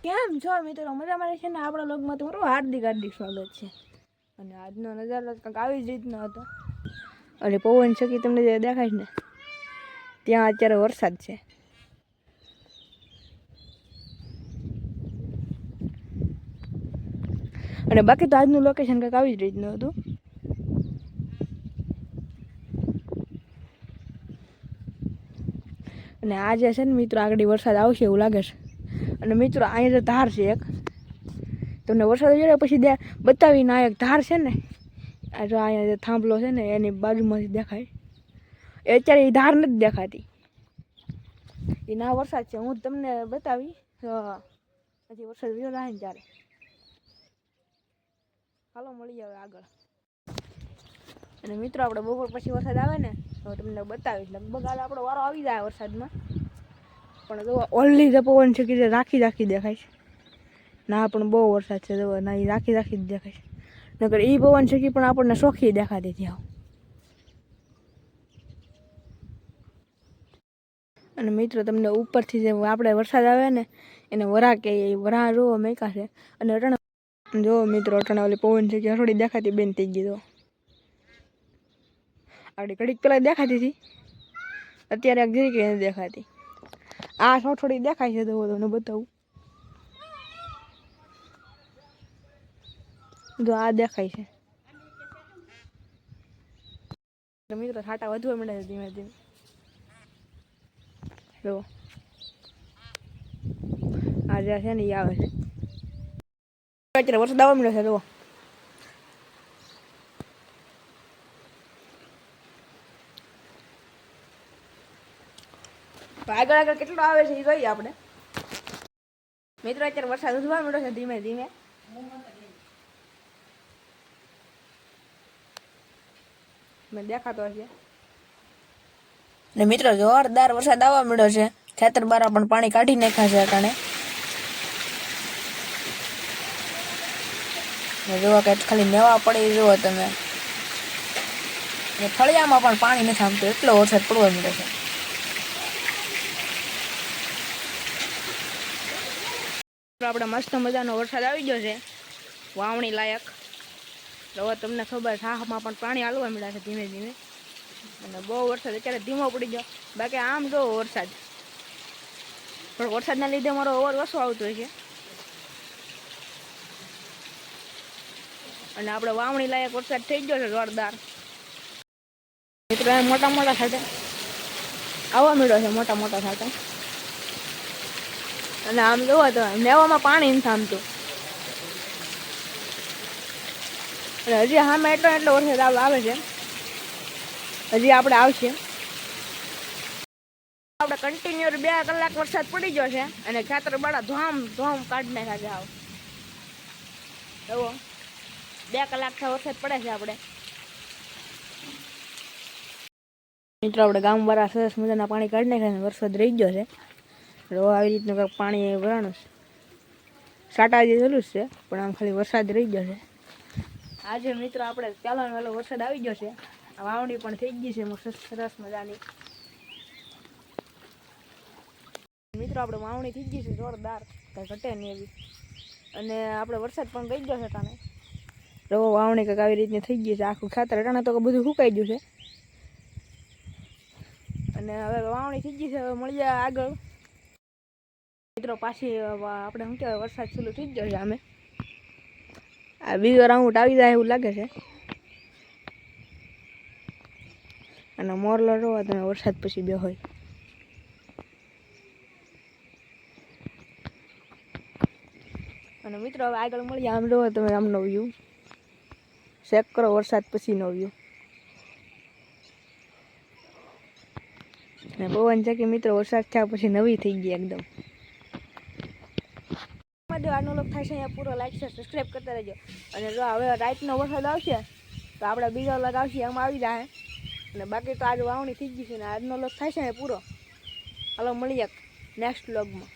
કેમ છો મિત્રો? મજામાં છે ને? આપણા લોગમાં તમારું હાર્દિક સ્વાગત છે. અને આજનો નજારો કંઈક આવી જ રીતનો હતો. અને પવન છકી તમને જે દેખાય ને ત્યાં અત્યારે વરસાદ છે. અને બાકી તો આજનું લોકેશન કંઈક આવી જ રીતનું હતું. અને આજે છે ને મિત્રો આગળ વરસાદ આવશે એવું લાગે છે. અને મિત્રો અહીંયા ધાર છે એક, તમને વરસાદ જોડે પછી બતાવીને આ એક ધાર છે ને, આ જો અહીંયા જે થાંભલો છે ને એની બાજુમાંથી દેખાય. એ અત્યારે એ ધાર નથી દેખાતી, એ ના વરસાદ છે. હું તમને બતાવી પછી વરસાદ વયો જાય ને ત્યારે. હાલો મળી આવે આગળ. અને મિત્રો આપણે બપોર પછી વરસાદ આવે ને તો તમને બતાવીશ. લગભગ હાલ આપણો વારો આવી જાય વરસાદમાં. પણ જો ઓનલી જે પવન છે કે રાખી દેખાય છે. ના પણ બહુ વરસાદ છે, જો ના એ રાખી જ દેખાય છે. નકર એ પવન છે કે પણ આપણને સોખી દેખાતી હતી આવું. અને મિત્રો તમને ઉપરથી જે આપણે વરસાદ આવે ને એને વરા કે વરા જોવો મેકા છે. અને અટાણે જો મિત્રો અટાણે ઓલી પવન છે કે થોડી દેખાતી બેન થઈ ગઈ. તો આપણી ઘડીક પેલા દેખાતી હતી, અત્યારે એક જરી કે નથી દેખાતી. આ થોડી દેખાય છે, તો તમને બતાવું. જો આ દેખાય છે. મિત્રો છાંટા વધવા મળે છે ધીમે ધીમે. જો આ જે છે ને એ આવે છે. અત્યારે વરસાદ આવવા મળ્યો છે. જુઓ આગળ કેટલો આવે છે એ જોઈએ આપણે. મિત્રો અત્યારે વરસાદ વધવા મળ્યો છે ધીમે ધીમે. મેં દેખાતો હશે. ને મિત્રો જોરદાર વરસાદ આવવા મળ્યો છે. ખેતર બારા પણ પાણી કાઢી નાખ્યા છે અટાણે. જોવા કે ખાલી નેવા પડી જુઓ તમે. ફળિયામાં પણ પાણી નથી આવતું, એટલો વરસાદ પડવા મળ્યો છે. આપણે મસ્ત મજાનો વરસાદ આવી ગયો છે, વાવણી લાયક. હવે તમને ખબર સાહમાં પણ પાણી હાલવા મળ્યા છે ધીમે ધીમે. અને બહુ વરસાદ અત્યારે ધીમો પડી ગયો. બાકી આમ જો વરસાદ, પણ વરસાદના લીધે મારો અવાજ ઓછો આવતો હોય છે. અને આપણે વાવણી લાયક વરસાદ થઈ ગયો છે જોરદાર. મિત્રો મોટા મોટા છાંટા આવવા મળ્યો છે, મોટા મોટા છાંટા. અને આમ જોવો તો નેવામાં પાણી નથી થામતું. અને હજી સામે એટલો વરસાદ આવે છે. હજી આપણે આવશે. આપણે કન્ટિન્યુ 2 કલાક વરસાદ પડી ગયો છે. અને ખેતર બાળા ધોમ કાઢી નાખ્યા છે. આવ એવો 2 કલાક વરસાદ પડે છે આપણે. મિત્રો આપણે ગામ વાળા સરસ મજાના પાણી કાઢી નાખ્યા. વરસાદ રહી ગયો છે. આવી રીતનું પાણી ભરાણું છે. સાટા જે ચાલુ છે, પણ આમ ખાલી વરસાદ રહી ગયો છે. આજે મિત્રો આપણે ચાલવાનો વાલો વરસાદ આવી ગયો છે. વાવણી પણ થઈ ગઈ છે સરસ મજાની. મિત્રો આપણે વાવણી થઈ ગઈ છે જોરદાર, કઈ ઘટે નહીં એવી. અને આપણે વરસાદ પણ ગઈ ગયો છે તાને. રવો વાવણી કંઈક આવી રીતની થઈ ગઈ છે. આખું ખાતર અટાણે તો બધું સુકાઈ ગયું છે. અને હવે વાવણી થઈ ગઈ છે. હવે મળી જાય આગળ. મિત્રો પાછી આપણે શું કહેવાય, વરસાદ ચાલુ થઈ ગયો છે. અમે આ બીજો રાઉન્ડ આવી જાય એવું લાગે છે. અને મોરલો જોવા તમે વરસાદ પછી બે હોય. અને મિત્રો હવે આગળ મળીએ. આમ જોવો તમે આમનો વ્યૂ ચેક કરો, વરસાદ પછીનો વ્યૂ. અને પવન છે કે મિત્રો વરસાદ થયા પછી નવી થઈ ગઈ એકદમ. આજનો લોક થાય છે અહીંયા પૂરો. લાઈક છે, સબસ્ક્રાઈબ કરતા રહેજો. અને જો હવે રાતનો વરસાદ આવશે તો આપણે બીજો લોક આવશે, એમાં આવી જાય. અને બાકી તો આજે વાવણી થઈ ગઈ છે. ને આજનો લોક થાય છે ને પૂરો. હાલો મળીએ નેક્સ્ટ વ્લોગમાં.